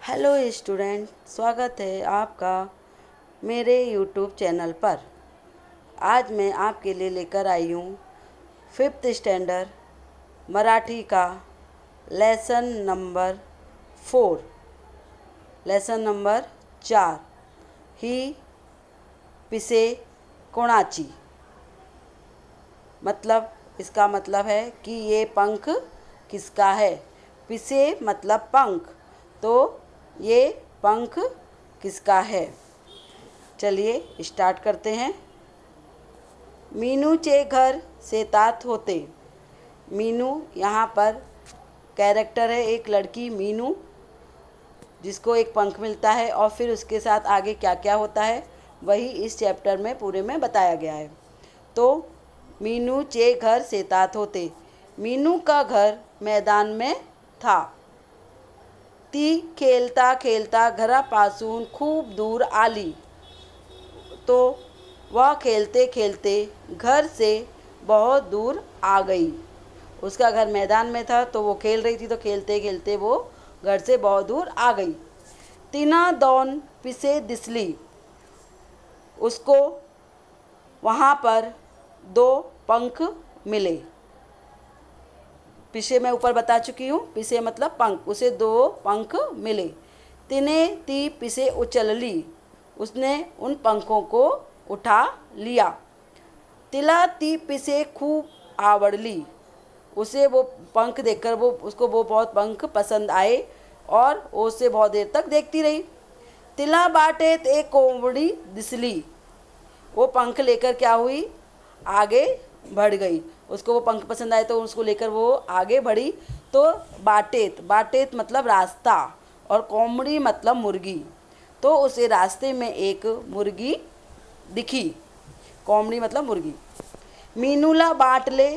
Hello student, स्वागत है आपका मेरे यूट्यूब चैनल पर। आज मैं आपके लिए लेकर आई हूँ 5th स्टैंडर्ड मराठी का लेसन नंबर 4, लेसन नंबर 4 ही पिसे कोणाची। मतलब इसका मतलब है कि ये पंख किसका है। पिसे मतलब पंख, तो ये पंख किसका है। चलिए स्टार्ट करते हैं। मीनूचे घर शेतात होते। मीनू यहाँ पर कैरेक्टर है, एक लड़की मीनू जिसको एक पंख मिलता है और फिर उसके साथ आगे क्या क्या होता है वही इस चैप्टर में पूरे में बताया गया है। तो मीनूचे घर शेतात होते। मीनू का घर मैदान में था। ती खेलता खेलता घरापासून खूप दूर आली। तो वह खेलते खेलते घर से बहुत दूर आ गई। उसका घर मैदान में था तो वो खेल रही थी, तो खेलते खेलते वो घर से बहुत दूर आ गई। तिना दोन पिसे दिसली। उसको वहाँ पर 2 पंख मिले। पिसे मैं ऊपर बता चुकी हूँ, पिसे मतलब पंख, उसे 2 पंख मिले। तिने ती पिसे उचलली। उसने उन पंखों को उठा लिया। तिला ती पिसे खूब आवडली। उसे वो पंख देखकर उसको बहुत पंख पसंद आए और वो उसे बहुत देर तक देखती रही। तिला बाटेत एक कोंबड़ी दिसली। वो पंख लेकर क्या हुई, आगे बढ़ गई। उसको वो पंख पसंद आए तो उसको लेकर वो आगे बढ़ी। तो बाटेत, बाटेत मतलब रास्ता और कोंबड़ी मतलब मुर्गी। तो उसे रास्ते में एक मुर्गी दिखी। कोंबड़ी मतलब मुर्गी। मीनूला बाटले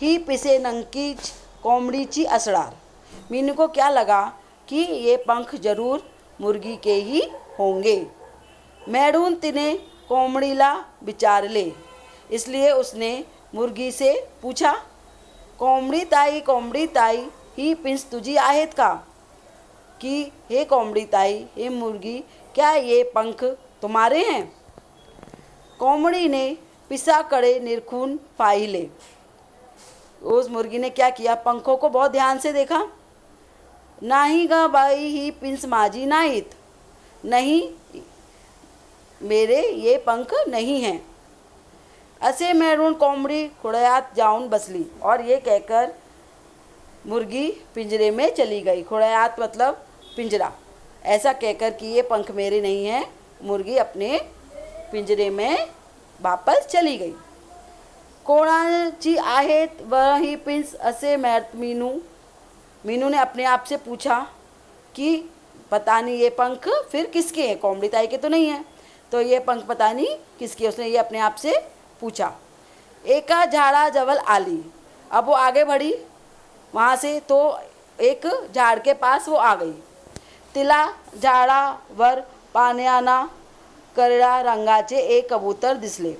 ही पिसे नंकीच कोंबडीची असणार। मीनू को क्या लगा कि ये पंख जरूर मुर्गी के ही होंगे। मैडून तिने कोंबडीला विचारले। इसलिए उसने मुर्गी से पूछा, कोंबडी ताई ही पिंस तुझी आहेत का? कि हे कोंबडी ताई, हे मुर्गी, क्या ये पंख तुम्हारे हैं? कोंबडी ने पिसाकडे निरखून पाहिले। उस मुर्गी ने क्या किया, पंखों को बहुत ध्यान से देखा। नाही गा बाई, ही पिंस माझी नाहीत। नहीं, मेरे ये पंख नहीं हैं। असे म्हणून कोंबडी खुड़यात जाऊन बसली। और ये कहकर मुर्गी पिंजरे में चली गई। खुड़यात मतलब पिंजरा। ऐसा कहकर कि ये पंख मेरे नहीं हैं, मुर्गी अपने पिंजरे में वापस चली गई। कोणाची आहेत वह ही पिंस असे म्हणत मीनू। मीनू ने अपने आप से पूछा कि पता नहीं ये पंख फिर किसके हैं, कोंबड़ी ताई के तो नहीं हैं, तो ये पंख पता नहीं किसके। उसने ये अपने आप से पूछा। एका झाड़ा जवल आली। अब वो आगे बढ़ी वहाँ से, तो एक झाड़ के पास वो आ गई। तिला झाडावर पाण्याना करडा रंगाचे एक कबूतर दिसले।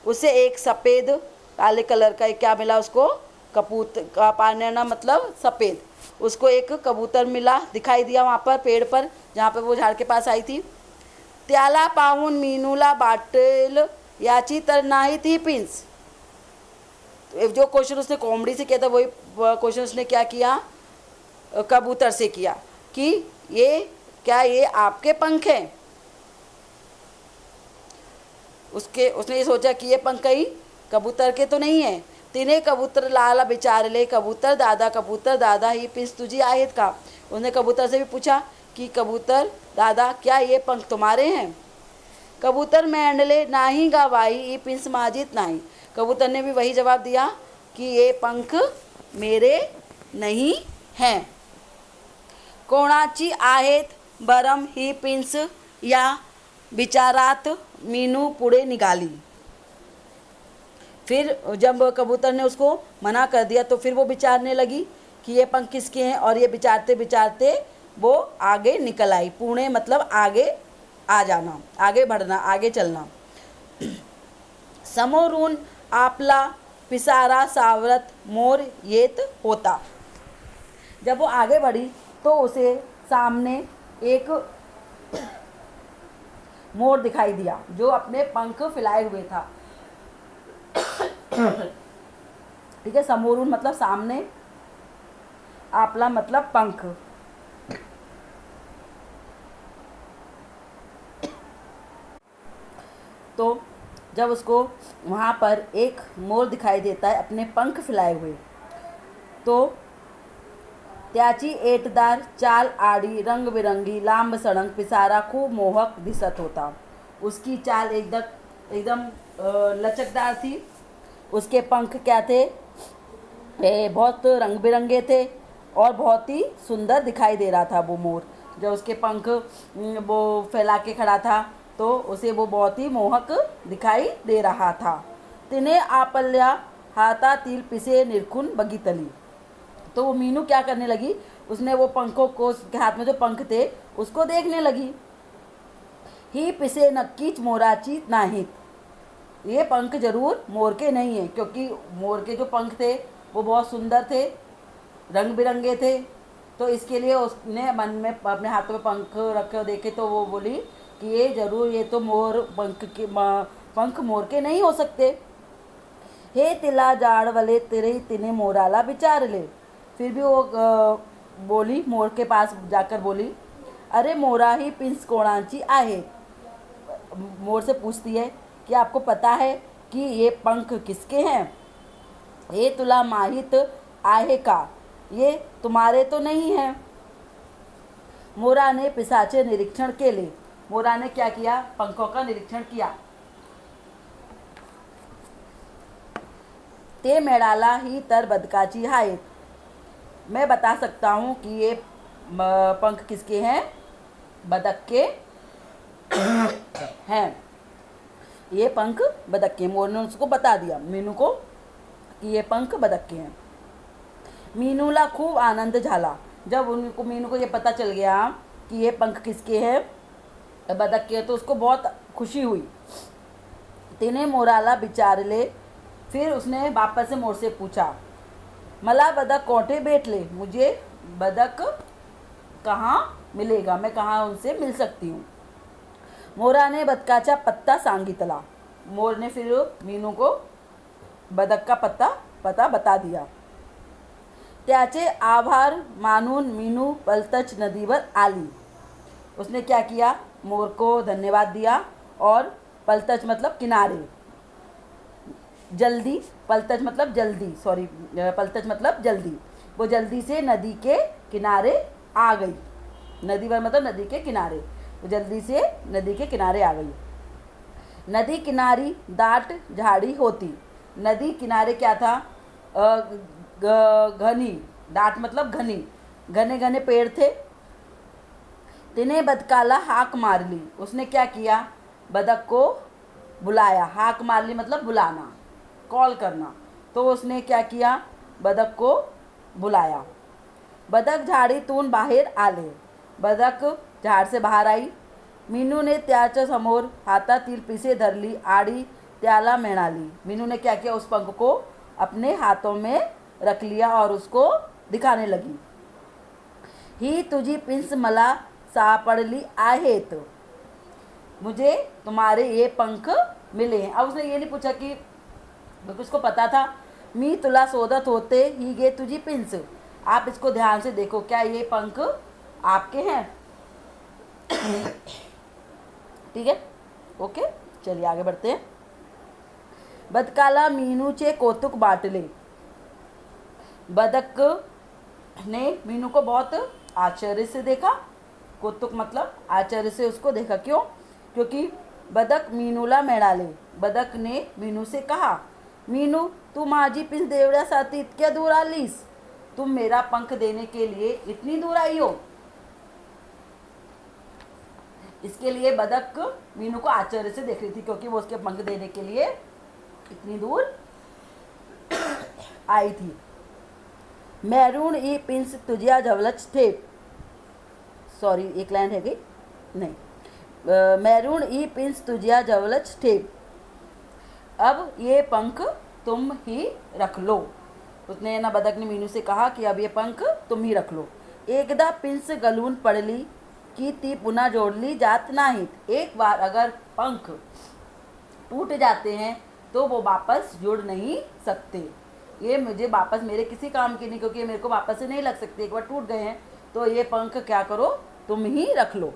उसे एक सफ़ेद काले कलर का एक क्या मिला उसको, कबूतर। पाण्याना मतलब सफ़ेद। उसको एक कबूतर मिला, दिखाई दिया वहाँ पर पेड़ पर जहाँ पर वो झाड़ के पास आई थी। त्याला पाहून मीनूला बाटेल याची तर नाही थी पिंस। जो क्वेश्चन उसने कोंबड़ी से किया था वही क्वेश्चन उसने क्या किया, कबूतर से किया कि ये क्या ये आपके पंख हैं? उसने ये सोचा कि ये पंख कहीं कबूतर के तो नहीं है। तिने कबूतर लाला विचारले, कबूतर दादा ही पिंस तुझी आहेत का? उसने कबूतर से भी पूछा कि कबूतर दादा, क्या ये पंख तुम्हारे हैं? कबूतर मेंढले नाही गा बाई, ये पिंस माझीत नाही। कबूतर ने भी वही जवाब दिया कि ये पंख मेरे नहीं हैं। कोणाची आहेत बरम ही पिंस या विचारात मीनू पुढे निघाली। फिर जब कबूतर ने उसको मना कर दिया तो फिर वो विचारने लगी कि ये पंख किसके हैं, और ये विचारते विचारते वो आगे निकल आई। पुणे मतलब आगे आ जाना, आगे बढ़ना, आगे चलना। समोरून आपला पिसारा सावरत मोर येत होता। जब वो आगे बढ़ी तो उसे सामने एक मोर दिखाई दिया जो अपने पंख फैलाए हुए था। ठीक है, समोरुन मतलब सामने, आपला मतलब पंख। तो जब उसको वहाँ पर एक मोर दिखाई देता है अपने पंख फैलाए हुए, तो त्याची एटदार चाल आड़ी रंग बिरंगी लांब सड़क पिसारा खूब मोहक दिसत होता। उसकी चाल एकदम लचकदार थी। उसके पंख क्या थे, बहुत रंग बिरंगे थे और बहुत ही सुंदर दिखाई दे रहा था वो मोर। जब उसके पंख वो फैला के खड़ा था तो उसे वो बहुत ही मोहक दिखाई दे रहा था। तिने आपल्या हातातील पिसे निरखून बघितली। तो वो मीनू क्या करने लगी, उसने वो पंखों को, उसके हाथ में जो पंख थे उसको देखने लगी। ही पिसे नक्कीच मोराची नाहीत, ये पंख जरूर मोर के नहीं है, क्योंकि मोर के जो पंख थे वो बहुत सुंदर थे, रंग बिरंगे थे। तो इसके लिए उसने मन में अपने हाथों में पंख रखे देखे तो वो बोली कि ये जरूर, ये तो मोर पंख मोर के नहीं हो सकते। हे तिला जाड़ वाले तेरे तिने मोराला विचार ले। फिर भी वो बोली, मोर के पास जाकर बोली, अरे मोरा ही पिंस कोणाची आहे। मोर से पूछती है कि आपको पता है कि ये पंख किसके हैं। हे तुला माहित आहे का, ये तुम्हारे तो नहीं हैं। मोरा ने पिसाचे निरीक्षण के लिए, मोरा ने क्या किया, पंखों का निरीक्षण किया। ते मेळाला ही तर बदकाची आहेत, मैं बता सकता हूँ कि ये पंख किसके हैं, बदक के हैं। ये पंख बदक के, मोर ने उसको बता दिया मीनू को कि ये पंख बदक के हैं। मीनूला खूब आनंद झाला, जब उनको मीनू को ये पता चल गया कि ये पंख किसके हैं, बदक के, तो उसको बहुत खुशी हुई। तिने मोराला विचारले, फिर उसने वापस से मोर से पूछा, मला बदक कोठे भेटले, मुझे बदक कहाँ मिलेगा, मैं कहाँ उनसे मिल सकती हूँ। मोरा ने बदकाचा पत्ता सांगितला, मोर ने फिर मीनू को बदक का पता बता दिया। त्याचे आभार मानून मीनू पलतच नदीवर आली। उसने क्या किया, मोर को धन्यवाद दिया और पलतच मतलब किनारे, जल्दी, पलतच मतलब जल्दी, सॉरी, पलतच मतलब जल्दी, वो जल्दी से नदी के किनारे आ गई। नदी पर मतलब नदी के किनारे, वो जल्दी से नदी के किनारे आ गई। नदी किनारी दाट झाड़ी होती, नदी किनारे क्या था, घनी, दाट मतलब घनी, घने घने पेड़ थे। तिने बदकाला हाक मार ली, उसने क्या किया, बदक को बुलाया। हाक मार ली मतलब बुलाना, कॉल करना। तो उसने क्या किया, बदक को बुलाया। बदक झाडीतून बाहेर आले, बदक झाड से बाहर आई। मीनू ने त्याच्या समोर हातातील पिसे धरली आड़ी त्याला म्हणाली। मीनू ने क्या किया, उस पंख को अपने हाथों में रख लिया और उसको दिखाने लगी। ही तुझी पिंस मला सापडली आहेत, मुझे तुम्हारे ये पंख मिले हैं। अब उसने ये नहीं पूछा कि, उसको पता था, मी तुला शोधत होते ही गे तुझी पिंस। आप इसको ध्यान से देखो, क्या ये पंख आपके हैं। ठीक है, ओके, चलिए आगे बढ़ते हैं। बदकाला मीनूचे कौतुक बाटले, बदक ने मीनू को बहुत आश्चर्य से देखा। कौतुक मतलब आश्चर्य से उसको देखा, क्यों, क्योंकि बदक मीनूला मिळाले, बदक ने मीनू से कहा, मीनू तू माझी पिंस देवण्यासाठी इतक्या दूर आलीस, तुम मेरा पंख देने के लिए इतनी दूर आई हो। इसके लिए बदक मीनू को आश्चर्य से देख रही थी, क्योंकि वो उसके पंख देने के लिए इतनी दूर आई थी। मैरून ई पिंस तुझ्या जवळच थे, सॉरी एक लाइन है गई, नहीं, मैरून ई पिंस तुझ्या जवळच थे, अब ये पंख तुम ही रख लो। उसने ना, बदक ने मीनू से कहा कि अब ये पंख तुम ही रख लो। एकदा पिंस गलून पडली की ती पुनः जोड़ ली जात नाहीत। एक बार अगर पंख टूट जाते हैं तो वो वापस जुड़ नहीं सकते। ये मुझे वापस मेरे किसी काम के नहीं, क्योंकि मेरे को वापस से नहीं लग सकते। एक बार टूट गए हैं तो ये पंख क्या करो, तुम ही रख लो।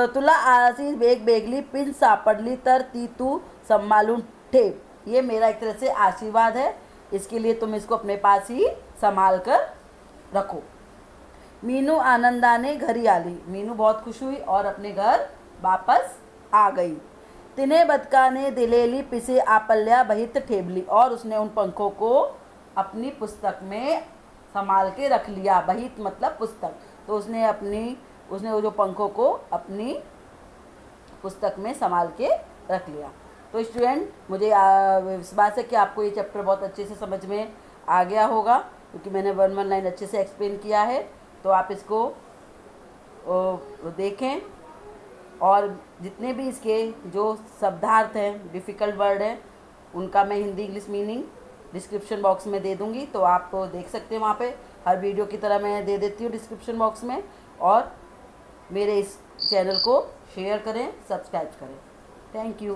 तुला आळसी बेग बेगली पिन सापडली तर ती तू संभालून ठेव। ये मेरा एक तरह से आशीर्वाद है, इसके लिए तुम इसको अपने पास ही संभाल कर रखो। मीनू आनंदाने घरी आली। मीनू बहुत खुश हुई और अपने घर वापस आ गई। तिने बदकाने दिलेली पिसे आपल्या बहित ठेवली, और उसने उन पंखों को अपनी पुस्तक में संभाल के रख लिया। बहित मतलब पुस्तक। तो उसने वो जो पंखों को अपनी पुस्तक में संभाल के रख लिया। तो स्टूडेंट, मुझे विश्वास है कि आपको ये चैप्टर बहुत अच्छे से समझ में आ गया होगा, क्योंकि मैंने 1 लाइन अच्छे से एक्सप्लेन किया है। तो आप इसको देखें, और जितने भी इसके जो शब्दार्थ हैं, डिफ़िकल्ट वर्ड हैं, उनका मैं Hindi English meaning description box में दे दूँगी, तो आप देख सकते हैं वहाँ पे। हर वीडियो की तरह मैं दे देती हूँ डिस्क्रिप्शन बॉक्स में। और मेरे इस चैनल को शेयर करें, सब्सक्राइब करें। Thank you.